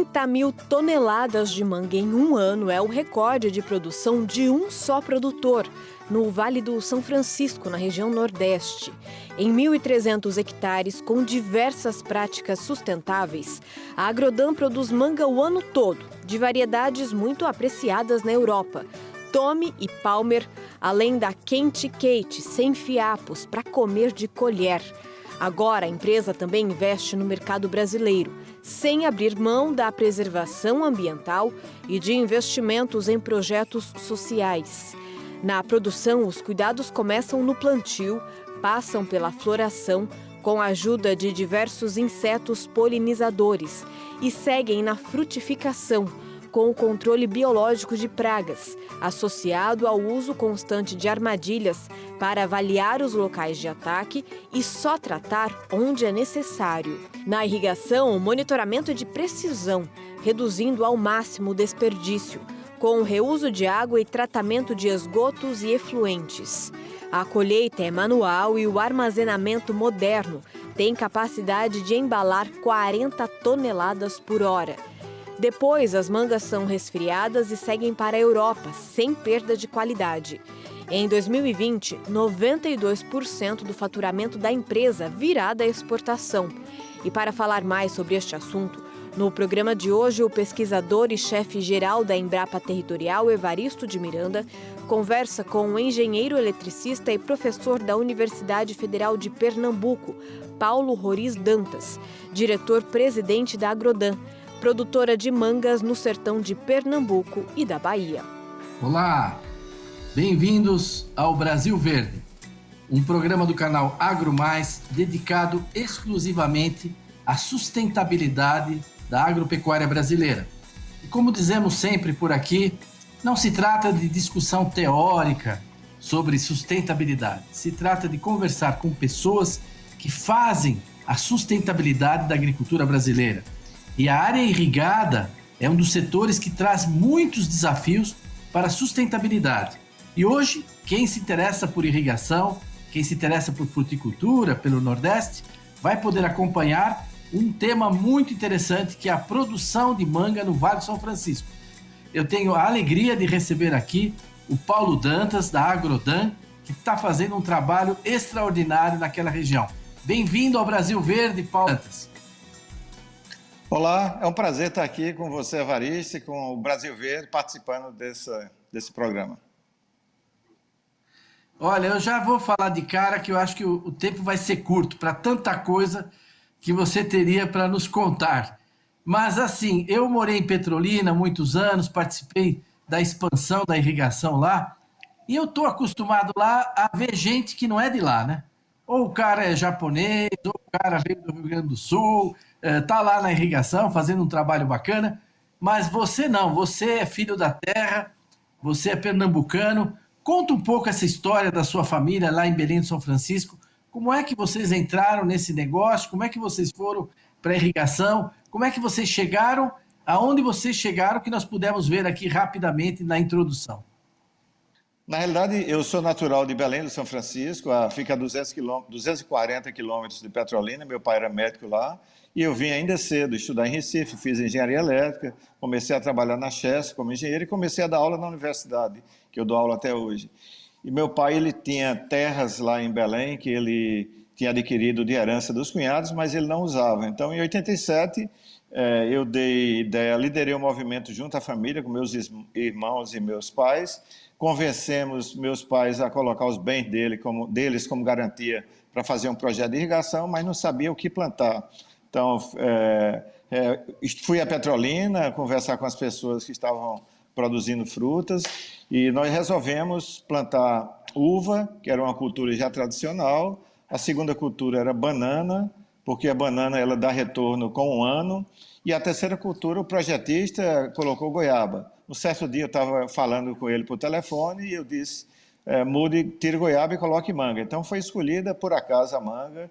30 mil toneladas de manga em um ano é o recorde de produção de um só produtor, no Vale do São Francisco, na região Nordeste. Em 1.300 hectares, com diversas práticas sustentáveis, a Agrodan produz manga o ano todo, de variedades muito apreciadas na Europa. Tome e Palmer, além da Quente Kate, sem fiapos, para comer de colher. Agora, a empresa também investe no mercado brasileiro, sem abrir mão da preservação ambiental e de investimentos em projetos sociais. Na produção, os cuidados começam no plantio, passam pela floração, com a ajuda de diversos insetos polinizadores, e seguem na frutificação, com o controle biológico de pragas, associado ao uso constante de armadilhas para avaliar os locais de ataque e só tratar onde é necessário. Na irrigação, o monitoramento é de precisão, reduzindo ao máximo o desperdício, com o reuso de água e tratamento de esgotos e efluentes. A colheita é manual e o armazenamento moderno tem capacidade de embalar 40 toneladas por hora. Depois, as mangas são resfriadas e seguem para a Europa, sem perda de qualidade. Em 2020, 92% do faturamento da empresa virá da exportação. E para falar mais sobre este assunto, no programa de hoje, o pesquisador e chefe-geral da Embrapa Territorial, Evaristo de Miranda, conversa com o engenheiro eletricista e professor da Universidade Federal de Pernambuco, Paulo Roriz Dantas, diretor-presidente da Agrodan, produtora de mangas no sertão de Pernambuco e da Bahia. Olá, bem-vindos ao Brasil Verde, um programa do canal Agro Mais dedicado exclusivamente à sustentabilidade da agropecuária brasileira. E como dizemos sempre por aqui, não se trata de discussão teórica sobre sustentabilidade, se trata de conversar com pessoas que fazem a sustentabilidade da agricultura brasileira. E a área irrigada é um dos setores que traz muitos desafios para a sustentabilidade. E hoje, quem se interessa por irrigação, quem se interessa por fruticultura, pelo Nordeste, vai poder acompanhar um tema muito interessante, que é a produção de manga no Vale do São Francisco. Eu tenho a alegria de receber aqui o Paulo Dantas, da Agrodan, que está fazendo um trabalho extraordinário naquela região. Bem-vindo ao Brasil Verde, Paulo Dantas. Olá, é um prazer estar aqui com você, Evaristo, e com o Brasil Verde, participando desse programa. Olha, eu já vou falar de cara que eu acho que o tempo vai ser curto para tanta coisa que você teria para nos contar. Mas assim, eu morei em Petrolina há muitos anos, participei da expansão da irrigação lá, e eu estou acostumado lá a ver gente que não é de lá, né? Ou o cara é japonês, ou o cara veio do Rio Grande do Sul, está lá na irrigação fazendo um trabalho bacana, mas você não, você é filho da terra, você é pernambucano. Conta um pouco essa história da sua família lá em Belém do São Francisco. Como é que vocês entraram nesse negócio? Como é que vocês foram para a irrigação? Como é que vocês chegaram? Aonde vocês chegaram, que nós pudemos ver aqui rapidamente na introdução? Na realidade, eu sou natural de Belém do São Francisco, fica a 240 quilômetros de Petrolina. Meu pai era médico lá, e eu vim ainda cedo estudar em Recife, fiz engenharia elétrica, comecei a trabalhar na Chess como engenheiro e comecei a dar aula na universidade, que eu dou aula até hoje. E meu pai, ele tinha terras lá em Belém, que ele tinha adquirido de herança dos cunhados, mas ele não usava. Então, em 87, eu dei ideia, liderei o movimento junto à família, com meus irmãos e meus pais. Convencemos meus pais a colocar os bens deles como garantia para fazer um projeto de irrigação, mas não sabia o que plantar. Então, fui a Petrolina conversar com as pessoas que estavam produzindo frutas, e nós resolvemos plantar uva, que era uma cultura já tradicional. A segunda cultura era banana, porque a banana ela dá retorno com um ano. E a terceira cultura, o projetista colocou goiaba. Um certo dia eu estava falando com ele por telefone e eu disse, tire goiaba e coloque manga. Então foi escolhida por acaso a manga.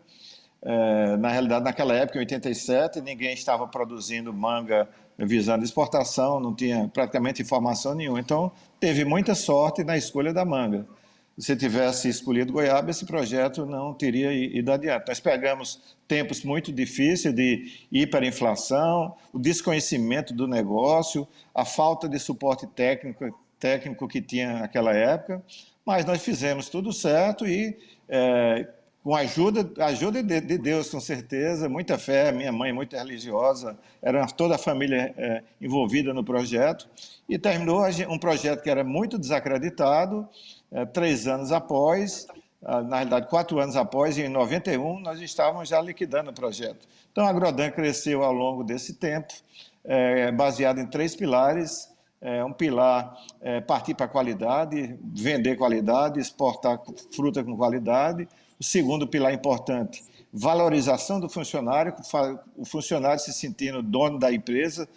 Na realidade, naquela época, em 87, ninguém estava produzindo manga visando exportação, não tinha praticamente informação nenhuma. Então teve muita sorte na escolha da manga. se tivesse escolhido Goiaba, esse projeto não teria ido adiante. Nós pegamos tempos muito difíceis de hiperinflação, o desconhecimento do negócio, a falta de suporte técnico que tinha naquela época, mas nós fizemos tudo certo e, com a ajuda de Deus, com certeza, muita fé, minha mãe muito religiosa, era toda a família envolvida no projeto, e terminou um projeto que era muito desacreditado. 3 anos após, na realidade 4 anos após, em 91, nós estávamos já liquidando o projeto. Então a Agrodan cresceu ao longo desse tempo, baseado em 3 pilares. Um pilar partir para a qualidade, vender qualidade, exportar fruta com qualidade. O segundo pilar importante, valorização do funcionário, o funcionário se sentindo dono da empresa,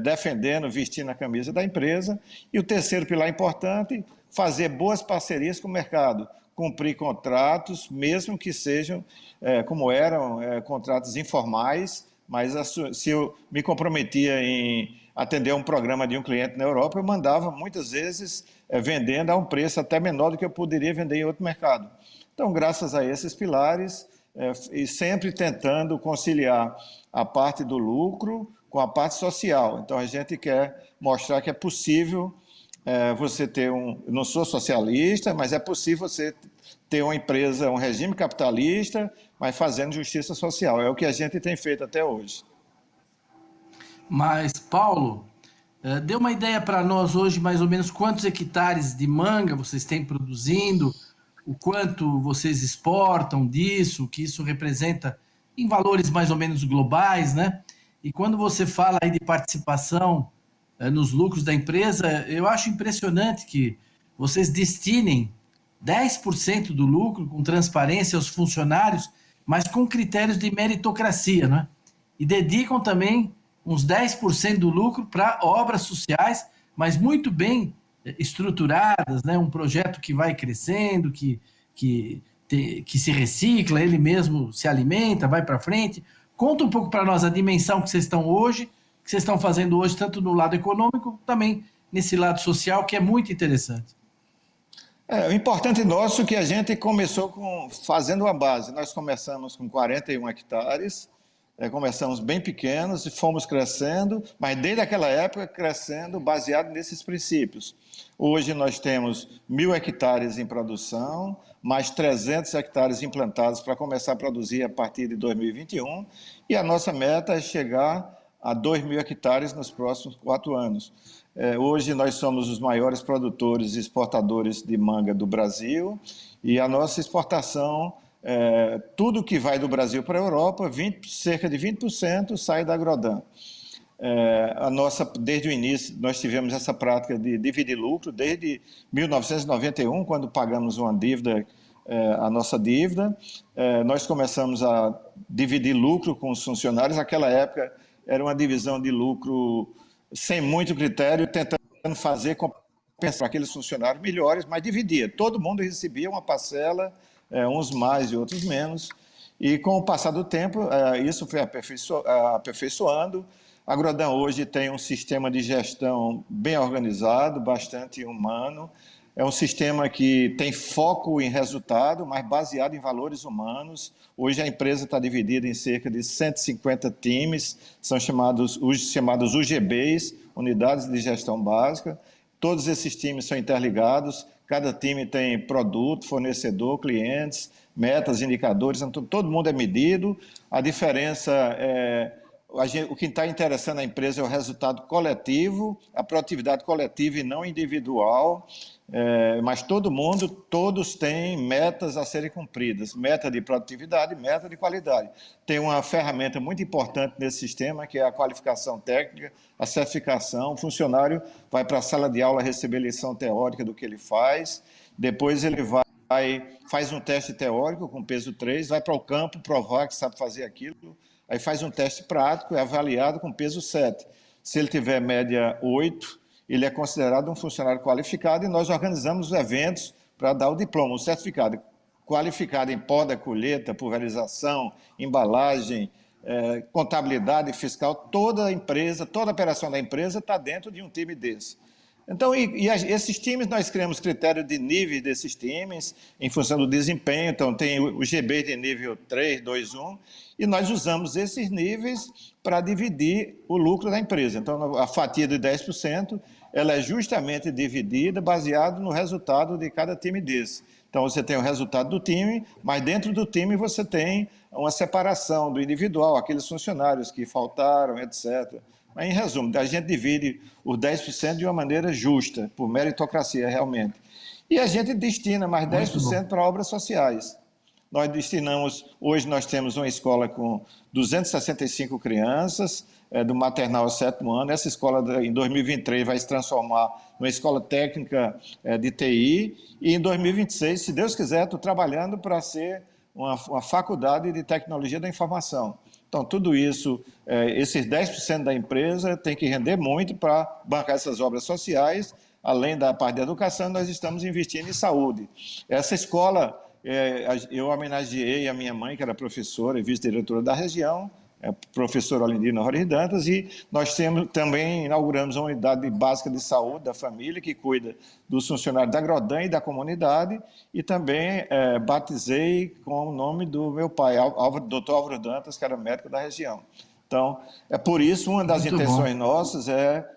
defendendo, vestindo a camisa da empresa. E o terceiro pilar importante, fazer boas parcerias com o mercado, cumprir contratos, mesmo que sejam, como eram, contratos informais, mas se eu me comprometia em atender um programa de um cliente na Europa, eu mandava muitas vezes vendendo a um preço até menor do que eu poderia vender em outro mercado. Então, graças a esses pilares, e sempre tentando conciliar a parte do lucro com a parte social. Então, a gente quer mostrar que é possível você ter eu não sou socialista, mas é possível você ter uma empresa, um regime capitalista, mas fazendo justiça social. É o que a gente tem feito até hoje. Mas, Paulo, dê uma ideia para nós hoje, mais ou menos, quantos hectares de manga vocês têm produzindo, o quanto vocês exportam disso, o que isso representa em valores mais ou menos globais, né? E quando você fala aí de participação nos lucros da empresa, eu acho impressionante que vocês destinem 10% do lucro com transparência aos funcionários, mas com critérios de meritocracia, né? E dedicam também uns 10% do lucro para obras sociais, mas muito bem estruturadas, né? Um projeto que vai crescendo, que se recicla, ele mesmo se alimenta, vai para frente. Conta um pouco para nós a dimensão que vocês estão hoje, que vocês estão fazendo hoje, tanto no lado econômico, também nesse lado social, que é muito interessante. O importante nosso é que a gente começou fazendo a base. Nós começamos com 41 hectares, começamos bem pequenos e fomos crescendo, mas desde aquela época crescendo baseado nesses princípios. Hoje nós temos 1.000 hectares em produção, mais 300 hectares implantados para começar a produzir a partir de 2021, e a nossa meta é chegar a 2.000 hectares nos próximos 4 anos. Hoje nós somos os maiores produtores e exportadores de manga do Brasil, e a nossa exportação, tudo que vai do Brasil para a Europa, cerca de 20% sai da Agrodan. Desde o início, nós tivemos essa prática de dividir lucro, desde 1991, quando pagamos uma dívida, a nossa dívida, nós começamos a dividir lucro com os funcionários. Naquela época, era uma divisão de lucro sem muito critério, tentando fazer compensar para aqueles funcionários melhores, mas dividia. Todo mundo recebia uma parcela, uns mais e outros menos, e com o passar do tempo, isso foi aperfeiçoando. A Agrodan hoje tem um sistema de gestão bem organizado, bastante humano. É um sistema que tem foco em resultado, mas baseado em valores humanos. Hoje a empresa está dividida em cerca de 150 times, são chamados UGBs, Unidades de Gestão Básica. Todos esses times são interligados, cada time tem produto, fornecedor, clientes, metas, indicadores, então todo mundo é medido. A diferença o que está interessando a empresa é o resultado coletivo, a produtividade coletiva e não individual, mas todos têm metas a serem cumpridas, meta de produtividade, meta de qualidade. Tem uma ferramenta muito importante nesse sistema, que é a qualificação técnica, a certificação. O funcionário vai para a sala de aula receber lição teórica do que ele faz, depois ele faz um teste teórico com peso 3, vai para o campo provar que sabe fazer aquilo, aí faz um teste prático, é avaliado com peso 7. Se ele tiver média 8, ele é considerado um funcionário qualificado, e nós organizamos os eventos para dar o diploma, o certificado. Qualificado em poda, colheita, pulverização, embalagem, contabilidade fiscal, toda a empresa, toda a operação da empresa está dentro de um time desse. Então, esses times, nós criamos critérios de níveis desses times, em função do desempenho. Então, tem o GB de nível 3, 2, 1, e nós usamos esses níveis para dividir o lucro da empresa. Então, a fatia de 10%, ela é justamente dividida baseado no resultado de cada time desse. Então, você tem o resultado do time, mas dentro do time você tem uma separação do individual, aqueles funcionários que faltaram, etc. Mas, em resumo, a gente divide os 10% de uma maneira justa, por meritocracia, realmente. E a gente destina mais 10% para obras sociais. Nós destinamos, hoje nós temos uma escola com 265 crianças, do maternal ao 7º ano. Essa escola, em 2023, vai se transformar numa escola técnica de TI. E em 2026, se Deus quiser, estou trabalhando para ser uma faculdade de tecnologia da informação. Então, tudo isso, esses 10% da empresa tem que render muito para bancar essas obras sociais. Além da parte de educação, nós estamos investindo em saúde. Essa escola, eu homenageei a minha mãe, que era professora e vice-diretora da região, professora Olindina Rory Dantas, e nós também inauguramos uma unidade básica de saúde da família, que cuida dos funcionários da Agrodan e da comunidade, e também batizei com o nome do meu pai, Dr. Álvaro Dantas, que era médico da região. Então, é por isso, uma das intenções nossas é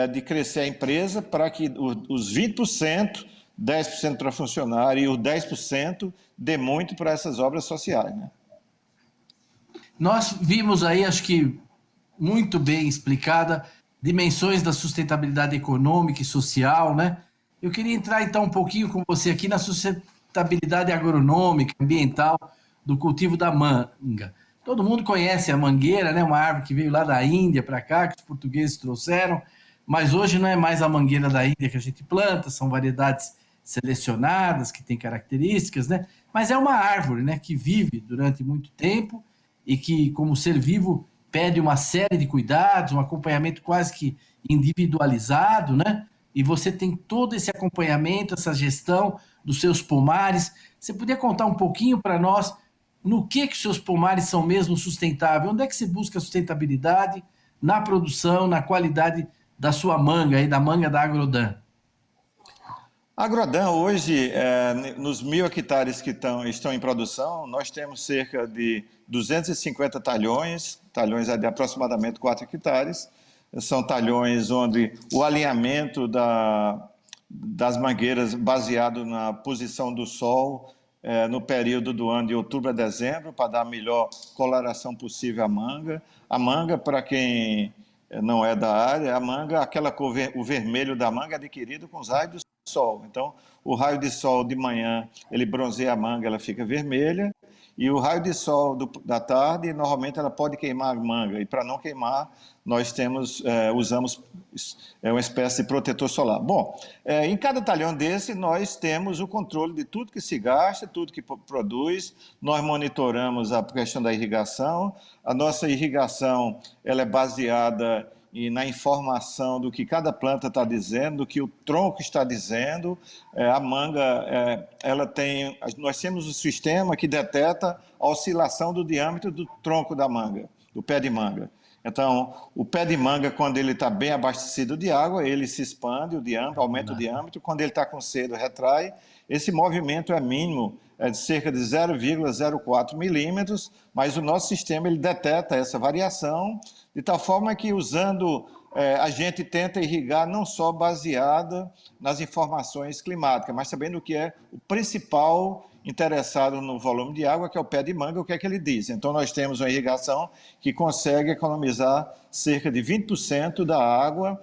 de crescer a empresa para que os 20%, 10% para funcionário e os 10% dê muito para essas obras sociais, né? Nós vimos aí, acho que muito bem explicada, dimensões da sustentabilidade econômica e social, né? Eu queria entrar então um pouquinho com você aqui na sustentabilidade agronômica, ambiental do cultivo da manga. Todo mundo conhece a mangueira, né? Uma árvore que veio lá da Índia para cá, que os portugueses trouxeram, mas hoje não é mais a mangueira da Índia que a gente planta, são variedades selecionadas, que têm características, né? Mas é uma árvore, né, que vive durante muito tempo e que, como ser vivo, pede uma série de cuidados, um acompanhamento quase que individualizado, né? E você tem todo esse acompanhamento, essa gestão dos seus pomares. Você podia contar um pouquinho para nós no que os seus pomares são mesmo sustentáveis? Onde é que você busca sustentabilidade na produção, na qualidade da sua manga, aí, da manga da Agrodan? A Agrodan, hoje, nos 1.000 hectares que estão em produção, nós temos cerca de 250 talhões de aproximadamente 4 hectares. São talhões onde o alinhamento das mangueiras baseado na posição do sol no período do ano de outubro a dezembro, para dar a melhor coloração possível à manga. A manga, para quem não é da área, a manga, aquela cor, o vermelho da manga é adquirido com os raios do sol. Então, o raio de sol de manhã, ele bronzeia a manga, ela fica vermelha, e o raio de sol da tarde, normalmente ela pode queimar a manga, e para não queimar, nós usamos uma espécie de protetor solar. Bom, em cada talhão desse, nós temos o controle de tudo que se gasta, tudo que produz, nós monitoramos a questão da irrigação. A nossa irrigação, ela é baseada na informação do que cada planta está dizendo, do que o tronco está dizendo. A manga, nós temos um sistema que detecta a oscilação do diâmetro do tronco da manga, do pé de manga. Então, o pé de manga, quando ele está bem abastecido de água, ele se expande, o diâmetro, aumenta o diâmetro. Quando ele está com cedo, retrai. Esse movimento é mínimo, de cerca de 0,04 milímetros, mas o nosso sistema ele detecta essa variação, de tal forma que, usando, a gente tenta irrigar não só baseada nas informações climáticas, mas também no que é o principal interessado no volume de água, que é o pé de manga, o que é que ele diz. Então, nós temos uma irrigação que consegue economizar cerca de 20% da água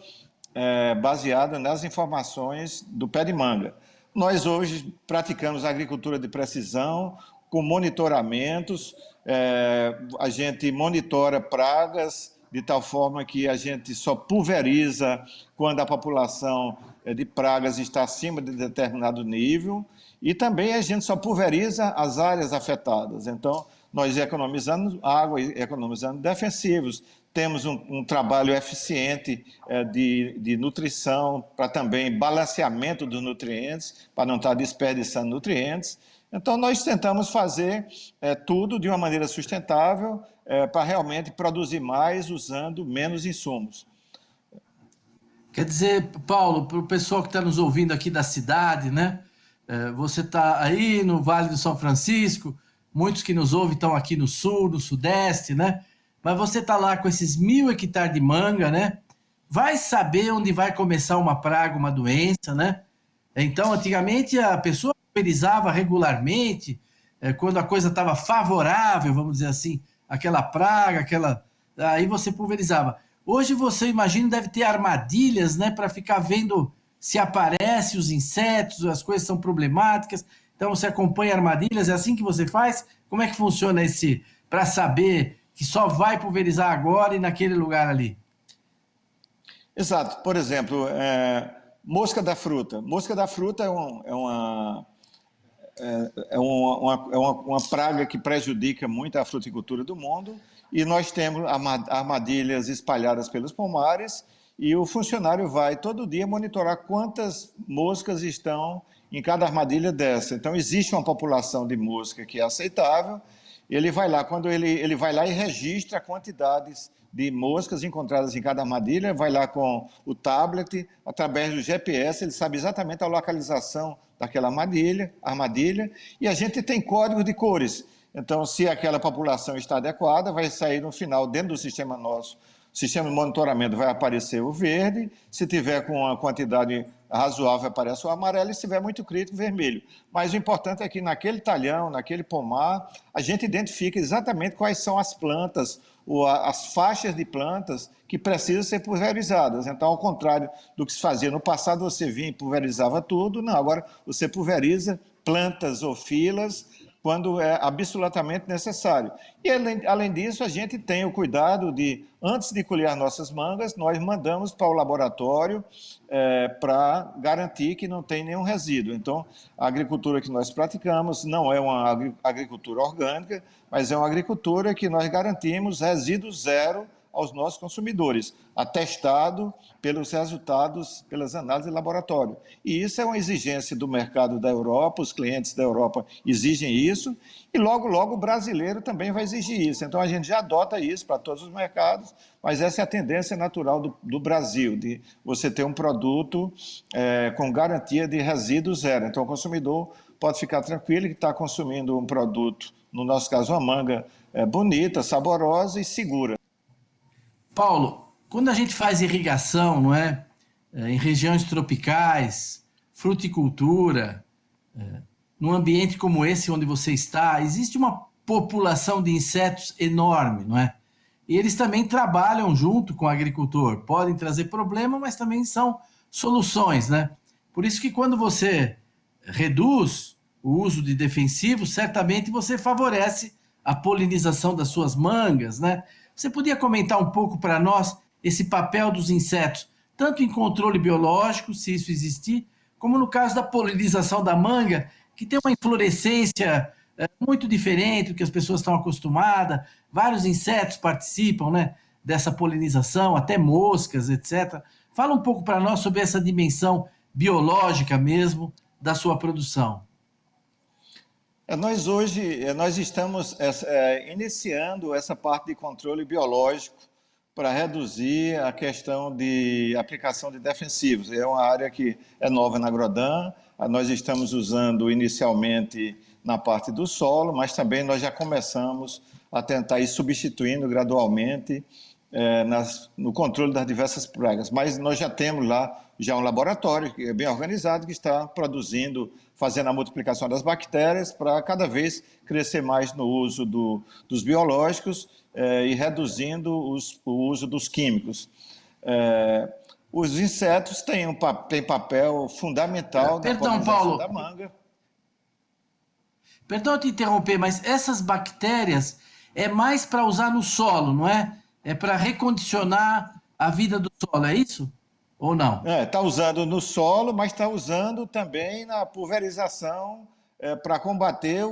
baseada nas informações do pé de manga. Nós hoje praticamos agricultura de precisão, com monitoramentos, a gente monitora pragas, de tal forma que a gente só pulveriza quando a população de pragas está acima de determinado nível, e também a gente só pulveriza as áreas afetadas. Então, nós economizamos água, economizando defensivos, temos um trabalho eficiente de nutrição, para também balanceamento dos nutrientes, para não estar desperdiçando nutrientes. Então, nós tentamos fazer tudo de uma maneira sustentável, para realmente produzir mais usando menos insumos. Quer dizer, Paulo, para o pessoal que está nos ouvindo aqui da cidade, né? Você está aí no Vale do São Francisco, muitos que nos ouvem estão aqui no sul, no sudeste, né? Mas você está lá com esses 1.000 hectares de manga, né? Vai saber onde vai começar uma praga, uma doença, né? Então, antigamente, a pessoa pulverizava regularmente, quando a coisa estava favorável, vamos dizer assim, aquela praga, aí você pulverizava. Hoje você, imagina, deve ter armadilhas, né, para ficar vendo se aparece os insetos, as coisas são problemáticas. Então você acompanha armadilhas, é assim que você faz? Como é que funciona para saber que só vai pulverizar agora e naquele lugar ali? Exato. Por exemplo, mosca da fruta. Mosca da fruta uma praga que prejudica muito a fruticultura do mundo, e nós temos armadilhas espalhadas pelos pomares, e o funcionário vai todo dia monitorar quantas moscas estão em cada armadilha dessa. Então existe uma população de mosca que é aceitável, ele vai lá, quando ele vai lá e registra quantidades de moscas encontradas em cada armadilha, vai lá com o tablet, através do GPS, ele sabe exatamente a localização daquela armadilha, e a gente tem código de cores. Então, se aquela população está adequada, vai sair no final, dentro do sistema nosso, o sistema de monitoramento vai aparecer o verde, se tiver com uma quantidade razoável aparece o amarelo, e se tiver muito crítico, vermelho. Mas o importante é que naquele talhão, naquele pomar, a gente identifica exatamente quais são as plantas, ou as faixas de plantas que precisam ser pulverizadas. Então, ao contrário do que se fazia no passado, você vinha e pulverizava tudo, não, agora você pulveriza plantas ou filas quando é absolutamente necessário. E, além disso, a gente tem o cuidado de, antes de colher nossas mangas, nós mandamos para o laboratório para garantir que não tem nenhum resíduo. Então, a agricultura que nós praticamos não é uma agricultura orgânica, mas é uma agricultura que nós garantimos resíduo zero aos nossos consumidores, atestado pelos resultados, pelas análises de laboratório. E isso é uma exigência do mercado da Europa, os clientes da Europa exigem isso, e logo, logo o brasileiro também vai exigir isso. Então, a gente já adota isso para todos os mercados, mas essa é a tendência natural do Brasil, de você ter um produto com garantia de resíduo zero. Então, o consumidor pode ficar tranquilo que está consumindo um produto, no nosso caso, uma manga bonita, saborosa e segura. Paulo, quando a gente faz irrigação, não é? Em regiões tropicais, fruticultura, num ambiente como esse onde você está, existe uma população de insetos enorme, não é? E eles também trabalham junto com o agricultor, podem trazer problema, mas também são soluções, né? Por isso que quando você reduz o uso de defensivos, certamente você favorece a polinização das suas mangas, né? Você podia comentar um pouco para nós esse papel dos insetos, tanto em controle biológico, se isso existir, como no caso da polinização da manga, que tem uma inflorescência muito diferente do que as pessoas estão acostumadas, vários insetos participam, né, dessa polinização, até moscas, etc. Fala um pouco para nós sobre essa dimensão biológica mesmo da sua produção. Nós estamos iniciando essa parte de controle biológico para reduzir a questão de aplicação de defensivos. É uma área que é nova na Agrodan, nós estamos usando inicialmente na parte do solo, mas também nós já começamos a tentar ir substituindo gradualmente no controle das diversas pragas. Mas nós já temos lá um laboratório que é bem organizado, que está produzindo, fazendo a multiplicação das bactérias para cada vez crescer mais no uso dos biológicos e reduzindo o uso dos químicos. Os insetos têm papel fundamental na polinização da manga. Perdão te interromper, mas essas bactérias é mais para usar no solo, não é? É para recondicionar a vida do solo, é isso? Ou não? Está usando no solo, mas está usando também na pulverização para combater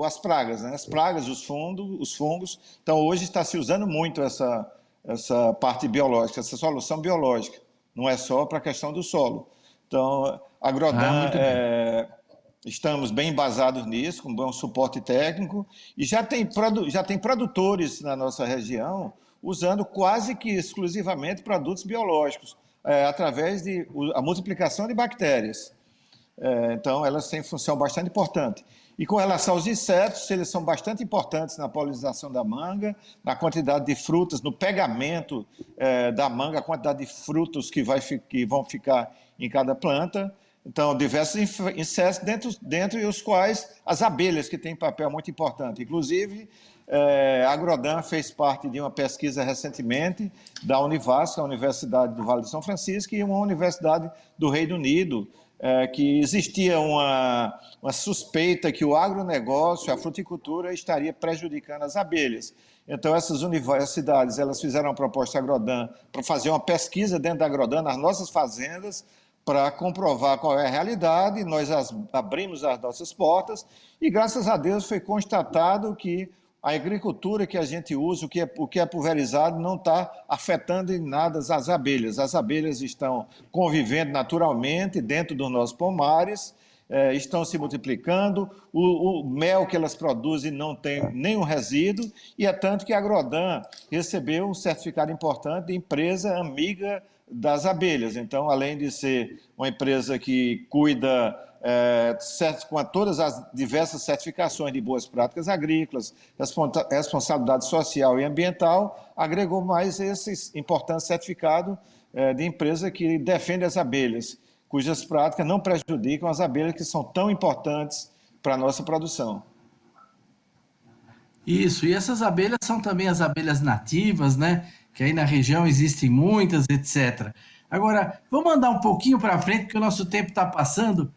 as pragas, né? As pragas, os fungos. Então, hoje está se usando muito essa parte biológica, essa solução biológica. Não é só para a questão do solo. Então, a Agrodan, estamos bem embasados nisso, com bom suporte técnico, e já tem produtores na nossa região usando quase que exclusivamente produtos biológicos. através da multiplicação de bactérias. Então, elas têm função bastante importante. E com relação aos insetos, eles são bastante importantes na polinização da manga, na quantidade de frutas, no pegamento da manga, a quantidade de frutos que vão ficar em cada planta. Então, diversos insetos, dentre os quais as abelhas, que têm papel muito importante. Inclusive, a Agrodan fez parte de uma pesquisa recentemente da Univasf, a Universidade do Vale do São Francisco, e uma universidade do Reino Unido, que existia uma suspeita que o agronegócio, a fruticultura, estaria prejudicando as abelhas. Então, essas universidades, elas fizeram uma proposta à Agrodan para fazer uma pesquisa dentro da Agrodan, nas nossas fazendas, para comprovar qual é a realidade. Nós abrimos as nossas portas e, graças a Deus, foi constatado que a agricultura que a gente usa, o que é pulverizado, não está afetando em nada as abelhas. As abelhas estão convivendo naturalmente dentro dos nossos pomares, estão se multiplicando, o mel que elas produzem não tem nenhum resíduo, e é tanto que a Agrodan recebeu um certificado importante de empresa amiga das abelhas. Então, além de ser uma empresa que cuida com todas as diversas certificações de boas práticas agrícolas, responsabilidade social e ambiental, agregou mais esse importante certificado de empresa que defende as abelhas, cujas práticas não prejudicam as abelhas, que são tão importantes para a nossa produção. Isso, e essas abelhas são também as abelhas nativas, né? Que aí na região existem muitas, etc. Agora, vamos andar um pouquinho para frente, porque o nosso tempo está passando.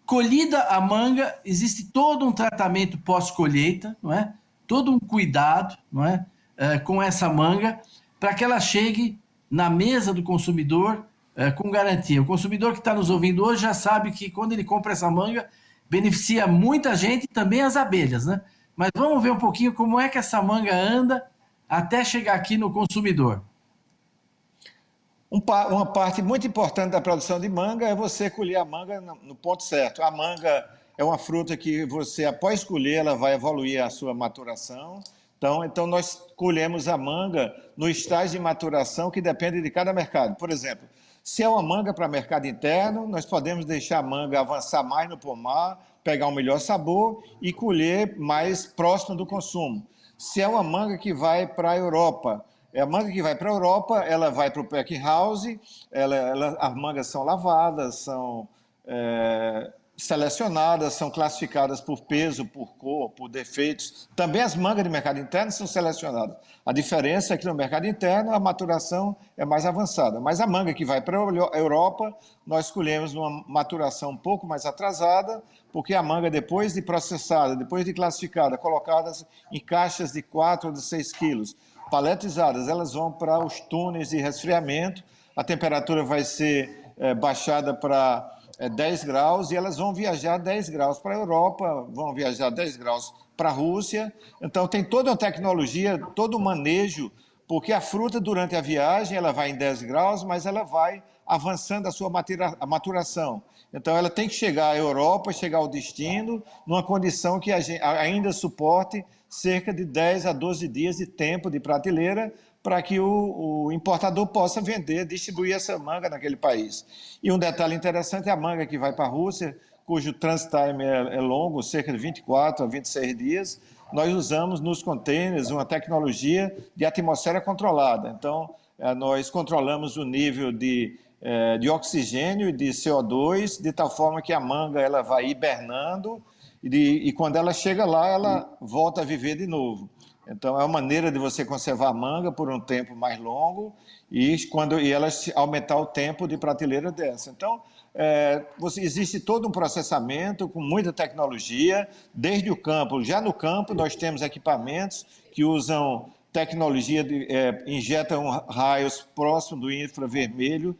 Colhida a manga, existe todo um tratamento pós-colheita, não é? Todo um cuidado, não é? Com essa manga, para que ela chegue na mesa do consumidor com garantia. O consumidor que está nos ouvindo hoje já sabe que quando ele compra essa manga, beneficia muita gente e também as abelhas, né? Mas vamos ver um pouquinho como é que essa manga anda até chegar aqui no consumidor. Uma parte muito importante da produção de manga é você colher a manga no ponto certo. A manga é uma fruta que você, após colher, ela vai evoluir a sua maturação. Então nós colhemos a manga no estágio de maturação que depende de cada mercado. Por exemplo, se é uma manga para mercado interno, nós podemos deixar a manga avançar mais no pomar, pegar um melhor sabor e colher mais próximo do consumo. Se é uma manga que vai para a Europa, a manga que vai para a Europa, ela vai para o packing house, as mangas são lavadas, são selecionadas, são classificadas por peso, por cor, por defeitos. Também as mangas de mercado interno são selecionadas. A diferença é que no mercado interno a maturação é mais avançada. Mas a manga que vai para a Europa, nós escolhemos uma maturação um pouco mais atrasada, porque a manga, depois de processada, depois de classificada, colocadas em caixas de 4 ou de 6 quilos, paletizadas, elas vão para os túneis de resfriamento, a temperatura vai ser baixada para 10 graus e elas vão viajar 10 graus para a Europa, vão viajar 10 graus para a Rússia. Então tem toda uma tecnologia, todo o manejo, porque a fruta durante a viagem ela vai em 10 graus, mas ela vai avançando a sua maturação. Então ela tem que chegar à Europa, chegar ao destino, numa condição que ainda suporte cerca de 10 a 12 dias de tempo de prateleira, para que o importador possa vender, distribuir essa manga naquele país. E um detalhe interessante é a manga que vai para a Rússia, cujo transit time é longo, cerca de 24 a 26 dias, nós usamos nos contêineres uma tecnologia de atmosfera controlada. Então, nós controlamos o nível de oxigênio e de CO2, de tal forma que a manga ela vai hibernando e quando ela chega lá, ela volta a viver de novo. Então, é uma maneira de você conservar a manga por um tempo mais longo e ela aumentar o tempo de prateleira dessa. Então, existe todo um processamento com muita tecnologia, desde o campo. Já no campo, nós temos equipamentos que usam tecnologia, injetam raios próximo do infravermelho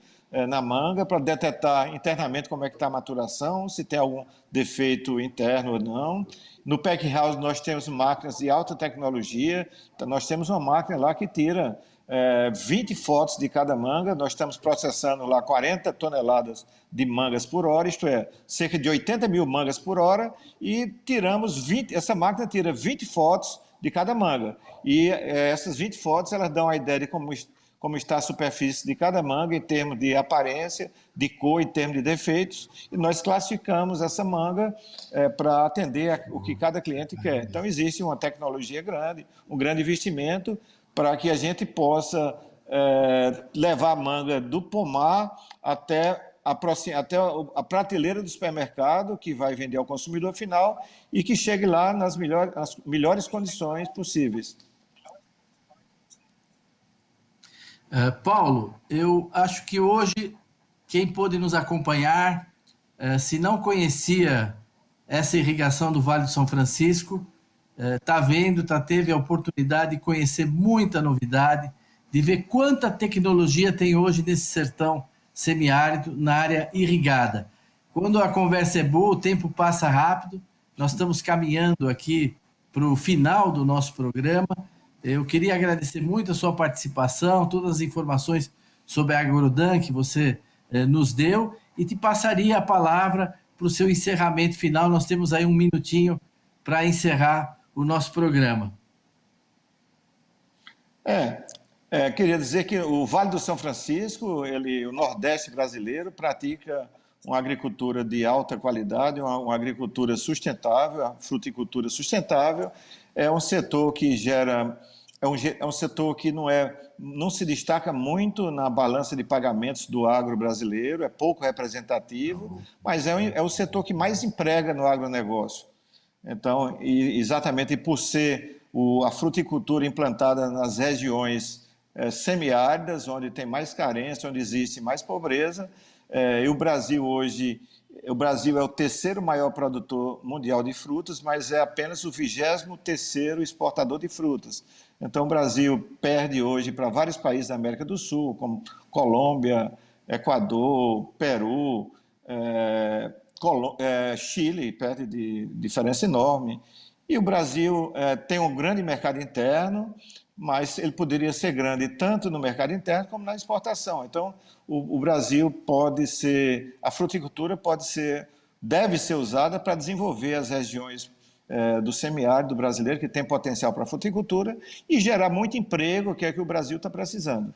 na manga para detectar internamente como é que está a maturação, se tem algum defeito interno ou não. No pack house nós temos máquinas de alta tecnologia, então, nós temos uma máquina lá que tira 20 fotos de cada manga, nós estamos processando lá 40 toneladas de mangas por hora, isto é, cerca de 80 mil mangas por hora, e essa máquina tira 20 fotos de cada manga, e essas 20 fotos elas dão a ideia de como como está a superfície de cada manga em termos de aparência, de cor, em termos de defeitos, e nós classificamos essa manga para atender o que cada cliente quer. Então, existe uma tecnologia grande, um grande investimento para que a gente possa levar a manga do pomar até a prateleira do supermercado, que vai vender ao consumidor final e que chegue lá nas melhores condições possíveis. Paulo, eu acho que hoje quem pôde nos acompanhar, se não conhecia essa irrigação do Vale do São Francisco, teve a oportunidade de conhecer muita novidade, de ver quanta tecnologia tem hoje nesse sertão semiárido na área irrigada. Quando a conversa é boa, o tempo passa rápido, nós estamos caminhando aqui para o final do nosso programa. Eu queria agradecer muito a sua participação, todas as informações sobre a Agrodan que você nos deu, e te passaria a palavra para o seu encerramento final. Nós temos aí um minutinho para encerrar o nosso programa. Queria dizer que o Vale do São Francisco, o Nordeste brasileiro, pratica uma agricultura de alta qualidade, uma agricultura sustentável, a fruticultura sustentável. É um setor que é um setor que não se destaca muito na balança de pagamentos do agro brasileiro, é pouco representativo, mas é o setor que mais emprega no agronegócio. Então, exatamente por ser a fruticultura implantada nas regiões semiáridas, onde tem mais carência, onde existe mais pobreza, e o Brasil hoje, é o terceiro maior produtor mundial de frutas, mas é apenas o 23º exportador de frutas. Então, o Brasil perde hoje para vários países da América do Sul, como Colômbia, Equador, Peru, Chile, perde de diferença enorme. E o Brasil tem um grande mercado interno, mas ele poderia ser grande tanto no mercado interno como na exportação. Então, o Brasil a fruticultura deve ser usada para desenvolver as regiões do semiárido brasileiro, que tem potencial para a fruticultura, e gerar muito emprego, que é o que o Brasil está precisando.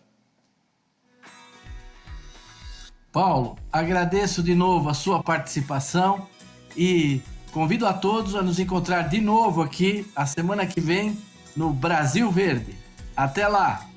Paulo, agradeço de novo a sua participação e convido a todos a nos encontrar de novo aqui a semana que vem no Brasil Verde. Até lá!